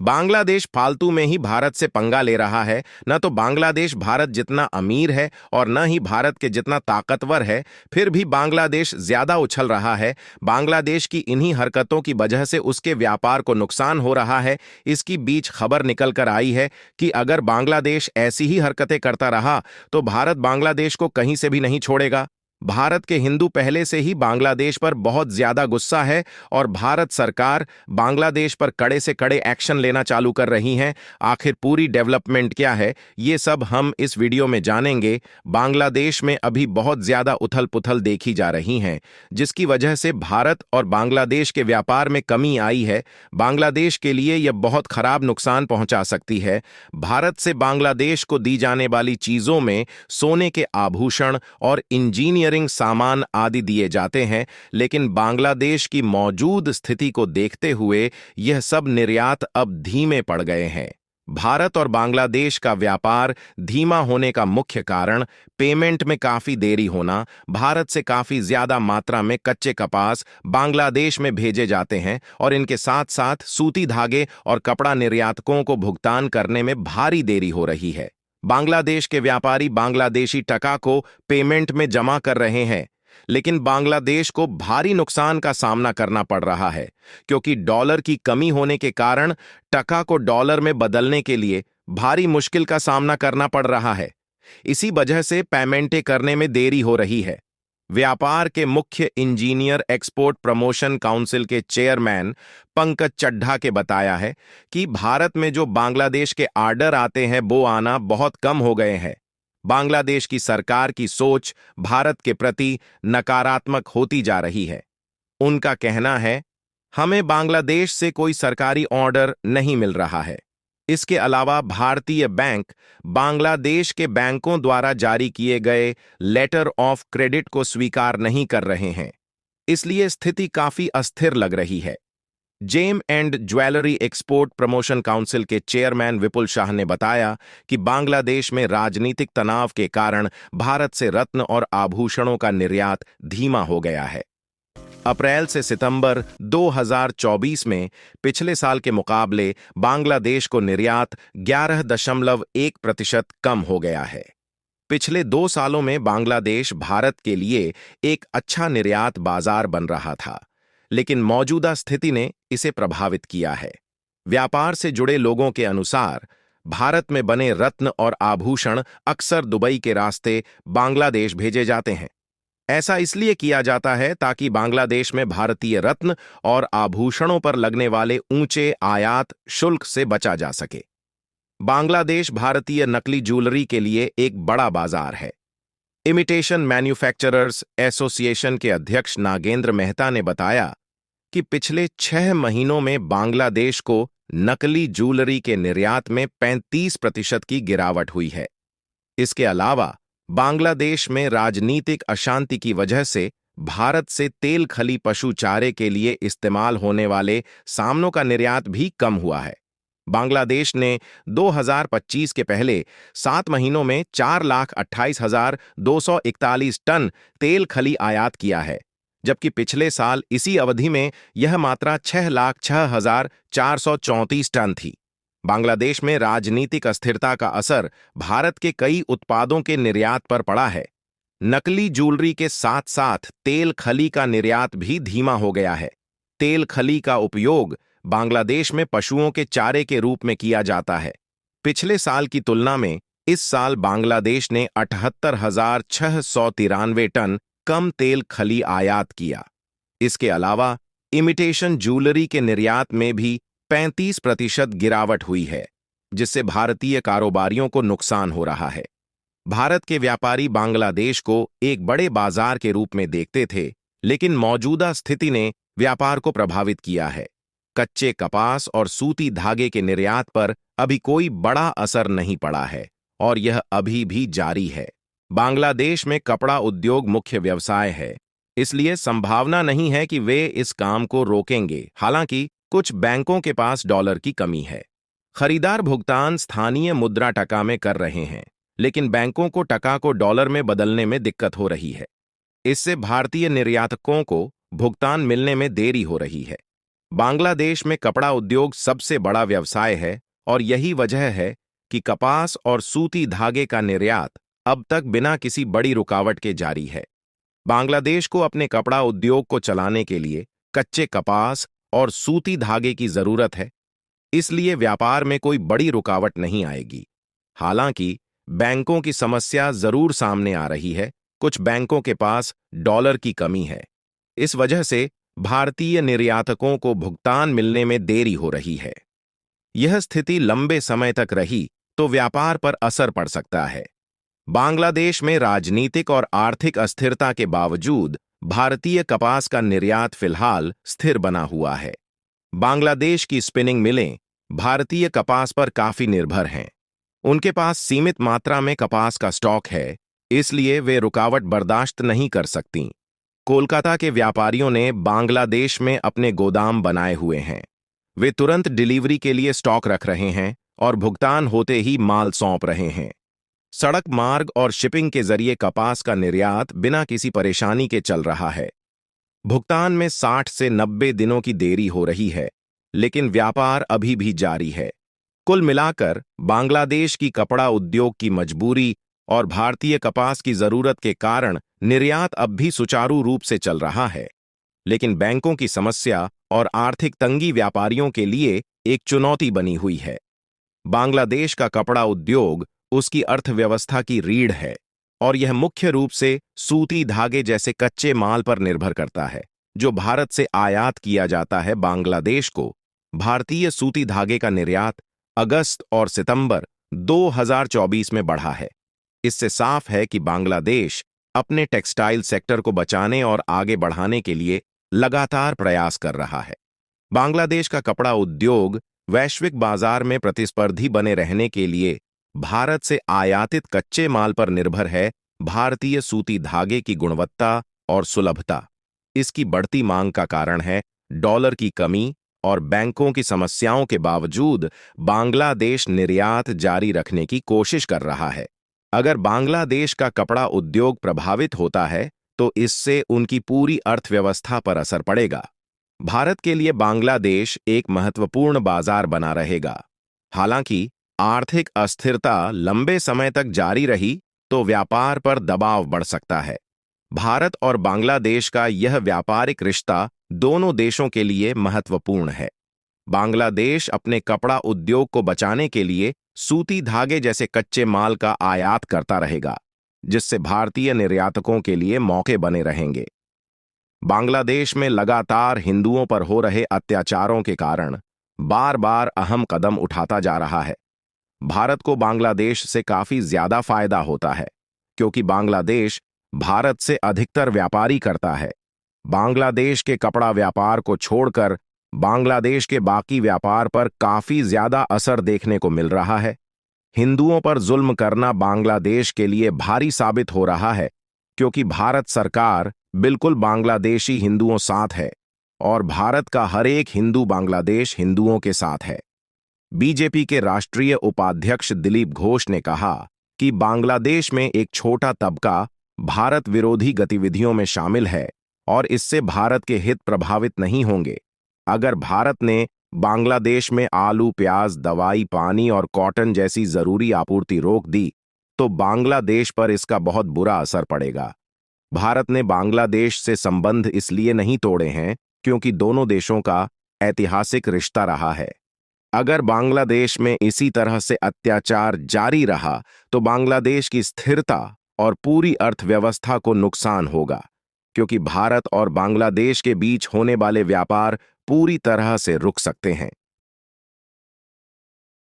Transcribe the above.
बांग्लादेश फालतू में ही भारत से पंगा ले रहा है। न तो बांग्लादेश भारत जितना अमीर है और न ही भारत के जितना ताकतवर है, फिर भी बांग्लादेश ज्यादा उछल रहा है। बांग्लादेश की इन्हीं हरकतों की वजह से उसके व्यापार को नुकसान हो रहा है। इसकी बीच खबर निकल कर आई है कि अगर बांग्लादेश ऐसी ही हरकतें करता रहा तो भारत बांग्लादेश को कहीं से भी नहीं छोड़ेगा। भारत के हिंदू पहले से ही बांग्लादेश पर बहुत ज्यादा गुस्सा है और भारत सरकार बांग्लादेश पर कड़े से कड़े एक्शन लेना चालू कर रही है। आखिर पूरी डेवलपमेंट क्या है, ये सब हम इस वीडियो में जानेंगे। बांग्लादेश में अभी बहुत ज्यादा उथल पुथल देखी जा रही है, जिसकी वजह से भारत और बांग्लादेश के व्यापार में कमी आई है। बांग्लादेश के लिए यह बहुत खराब नुकसान पहुंचा सकती है। भारत से बांग्लादेश को दी जाने वाली चीजों में सोने के आभूषण और इंजीनियरिंग सामान आदि दिए जाते हैं, लेकिन बांग्लादेश की मौजूद स्थिति को देखते हुए यह सब निर्यात अब धीमे पड़ गए हैं। भारत और बांग्लादेश का व्यापार धीमा होने का मुख्य कारण पेमेंट में काफी देरी होना। भारत से काफी ज्यादा मात्रा में कच्चे कपास बांग्लादेश में भेजे जाते हैं और इनके साथ साथ सूती धागे और कपड़ा निर्यातकों को भुगतान करने में भारी देरी हो रही है। बांग्लादेश के व्यापारी बांग्लादेशी टका को पेमेंट में जमा कर रहे हैं, लेकिन बांग्लादेश को भारी नुकसान का सामना करना पड़ रहा है, क्योंकि डॉलर की कमी होने के कारण टका को डॉलर में बदलने के लिए भारी मुश्किल का सामना करना पड़ रहा है। इसी वजह से पेमेंटें करने में देरी हो रही है। व्यापार के मुख्य इंजीनियर एक्सपोर्ट प्रमोशन काउंसिल के चेयरमैन पंकज चड्ढा के बताया है कि भारत में जो बांग्लादेश के आर्डर आते हैं वो आना बहुत कम हो गए हैं। बांग्लादेश की सरकार की सोच भारत के प्रति नकारात्मक होती जा रही है। उनका कहना है, हमें बांग्लादेश से कोई सरकारी ऑर्डर नहीं मिल रहा है। इसके अलावा भारतीय बैंक बांग्लादेश के बैंकों द्वारा जारी किए गए लेटर ऑफ क्रेडिट को स्वीकार नहीं कर रहे हैं, इसलिए स्थिति काफी अस्थिर लग रही है। Gem and jewellery export promotion council के चेयरमैन विपुल शाह ने बताया कि बांग्लादेश में राजनीतिक तनाव के कारण भारत से रत्न और आभूषणों का निर्यात धीमा हो गया है। अप्रैल से सितंबर 2024 में पिछले साल के मुकाबले बांग्लादेश को निर्यात 11.1% कम हो गया है। पिछले 2 सालों में बांग्लादेश भारत के लिए एक अच्छा निर्यात बाजार बन रहा था, लेकिन मौजूदा स्थिति ने इसे प्रभावित किया है। व्यापार से जुड़े लोगों के अनुसार भारत में बने रत्न और आभूषण अक्सर दुबई के रास्ते बांग्लादेश भेजे जाते हैं। ऐसा इसलिए किया जाता है ताकि बांग्लादेश में भारतीय रत्न और आभूषणों पर लगने वाले ऊंचे आयात शुल्क से बचा जा सके। बांग्लादेश भारतीय नकली ज्वेलरी के लिए एक बड़ा बाजार है। इमिटेशन मैन्युफैक्चरर्स एसोसिएशन के अध्यक्ष नागेंद्र मेहता ने बताया कि पिछले 6 महीनों में बांग्लादेश को नकली ज्वेलरी के निर्यात में 35% की गिरावट हुई है। इसके अलावा बांग्लादेश में राजनीतिक अशांति की वजह से भारत से तेल खली पशु चारे के लिए इस्तेमाल होने वाले सामानों का निर्यात भी कम हुआ है। बांग्लादेश ने 2025 के पहले 7 महीनों में 4,28,241 टन तेल खली आयात किया है, जबकि पिछले साल इसी अवधि में यह मात्रा 6,06,434 टन थी। बांग्लादेश में राजनीतिक अस्थिरता का असर भारत के कई उत्पादों के निर्यात पर पड़ा है। नकली ज्वेलरी के साथ साथ तेल खली का निर्यात भी धीमा हो गया है। तेल खली का उपयोग बांग्लादेश में पशुओं के चारे के रूप में किया जाता है। पिछले साल की तुलना में इस साल बांग्लादेश ने 78,693 टन कम तेल खली आयात किया। इसके अलावा इमिटेशन ज्वेलरी के निर्यात में भी 35% गिरावट हुई है, जिससे भारतीय कारोबारियों को नुकसान हो रहा है। भारत के व्यापारी बांग्लादेश को एक बड़े बाजार के रूप में देखते थे, लेकिन मौजूदा स्थिति ने व्यापार को प्रभावित किया है। कच्चे कपास और सूती धागे के निर्यात पर अभी कोई बड़ा असर नहीं पड़ा है और यह अभी भी जारी है। बांग्लादेश में कपड़ा उद्योग मुख्य व्यवसाय है, इसलिए संभावना नहीं है कि वे इस काम को रोकेंगे। हालांकि कुछ बैंकों के पास डॉलर की कमी है। खरीदार भुगतान स्थानीय मुद्रा टका में कर रहे हैं, लेकिन बैंकों को टका को डॉलर में बदलने में दिक्कत हो रही है। इससे भारतीय निर्यातकों को भुगतान मिलने में देरी हो रही है। बांग्लादेश में कपड़ा उद्योग सबसे बड़ा व्यवसाय है और यही वजह है कि कपास और सूती धागे का निर्यात अब तक बिना किसी बड़ी रुकावट के जारी है। बांग्लादेश को अपने कपड़ा उद्योग को चलाने के लिए कच्चे कपास और सूती धागे की जरूरत है, इसलिए व्यापार में कोई बड़ी रुकावट नहीं आएगी। हालांकि बैंकों की समस्या जरूर सामने आ रही है। कुछ बैंकों के पास डॉलर की कमी है। इस वजह से भारतीय निर्यातकों को भुगतान मिलने में देरी हो रही है। यह स्थिति लंबे समय तक रही तो व्यापार पर असर पड़ सकता है। बांग्लादेश में राजनीतिक और आर्थिक अस्थिरता के बावजूद भारतीय कपास का निर्यात फिलहाल स्थिर बना हुआ है। बांग्लादेश की स्पिनिंग मिलें भारतीय कपास पर काफी निर्भर हैं। उनके पास सीमित मात्रा में कपास का स्टॉक है, इसलिए वे रुकावट बर्दाश्त नहीं कर सकतीं। कोलकाता के व्यापारियों ने बांग्लादेश में अपने गोदाम बनाए हुए हैं। वे तुरंत डिलीवरी के लिए स्टॉक रख रहे हैं और भुगतान होते ही माल सौंप रहे हैं। सड़क मार्ग और शिपिंग के जरिए कपास का निर्यात बिना किसी परेशानी के चल रहा है। भुगतान में 60 से 90 दिनों की देरी हो रही है, लेकिन व्यापार अभी भी जारी है। कुल मिलाकर बांग्लादेश की कपड़ा उद्योग की मजबूरी और भारतीय कपास की जरूरत के कारण निर्यात अब भी सुचारू रूप से चल रहा है, लेकिन बैंकों की समस्या और आर्थिक तंगी व्यापारियों के लिए एक चुनौती बनी हुई है। बांग्लादेश का कपड़ा उद्योग उसकी अर्थव्यवस्था की रीढ़ है और यह मुख्य रूप से सूती धागे जैसे कच्चे माल पर निर्भर करता है, जो भारत से आयात किया जाता है। बांग्लादेश को भारतीय सूती धागे का निर्यात अगस्त और सितंबर 2024 में बढ़ा है। इससे साफ है कि बांग्लादेश अपने टेक्सटाइल सेक्टर को बचाने और आगे बढ़ाने के लिए लगातार प्रयास कर रहा है। बांग्लादेश का कपड़ा उद्योग वैश्विक बाजार में प्रतिस्पर्धी बने रहने के लिए भारत से आयातित कच्चे माल पर निर्भर है। भारतीय सूती धागे की गुणवत्ता और सुलभता इसकी बढ़ती मांग का कारण है। डॉलर की कमी और बैंकों की समस्याओं के बावजूद बांग्लादेश निर्यात जारी रखने की कोशिश कर रहा है। अगर बांग्लादेश का कपड़ा उद्योग प्रभावित होता है तो इससे उनकी पूरी अर्थव्यवस्था पर असर पड़ेगा। भारत के लिए बांग्लादेश एक महत्वपूर्ण बाजार बना रहेगा। हालांकि आर्थिक अस्थिरता लंबे समय तक जारी रही तो व्यापार पर दबाव बढ़ सकता है। भारत और बांग्लादेश का यह व्यापारिक रिश्ता दोनों देशों के लिए महत्वपूर्ण है। बांग्लादेश अपने कपड़ा उद्योग को बचाने के लिए सूती धागे जैसे कच्चे माल का आयात करता रहेगा, जिससे भारतीय निर्यातकों के लिए मौके बने रहेंगे। बांग्लादेश में लगातार हिंदुओं पर हो रहे अत्याचारों के कारण बार बार अहम कदम उठाता जा रहा है। भारत को बांग्लादेश से काफी ज्यादा फायदा होता है, क्योंकि बांग्लादेश भारत से अधिकतर व्यापारी करता है। बांग्लादेश के कपड़ा व्यापार को छोड़कर बांग्लादेश के बाकी व्यापार पर काफी ज्यादा असर देखने को मिल रहा है। हिंदुओं पर जुल्म करना बांग्लादेश के लिए भारी साबित हो रहा है, क्योंकि भारत सरकार बिल्कुल बांग्लादेशी हिंदुओं साथ है और भारत का हर एक हिंदू बांग्लादेश हिंदुओं के साथ है। बीजेपी के राष्ट्रीय उपाध्यक्ष दिलीप घोष ने कहा कि बांग्लादेश में एक छोटा तबका भारत विरोधी गतिविधियों में शामिल है और इससे भारत के हित प्रभावित नहीं होंगे। अगर भारत ने बांग्लादेश में आलू, प्याज, दवाई, पानी और कॉटन जैसी जरूरी आपूर्ति रोक दी तो बांग्लादेश पर इसका बहुत बुरा असर पड़ेगा। भारत ने बांग्लादेश से संबंध इसलिए नहीं तोड़े हैं क्योंकि दोनों देशों का ऐतिहासिक रिश्ता रहा है। अगर बांग्लादेश में इसी तरह से अत्याचार जारी रहा तो बांग्लादेश की स्थिरता और पूरी अर्थव्यवस्था को नुकसान होगा, क्योंकि भारत और बांग्लादेश के बीच होने वाले व्यापार पूरी तरह से रुक सकते हैं।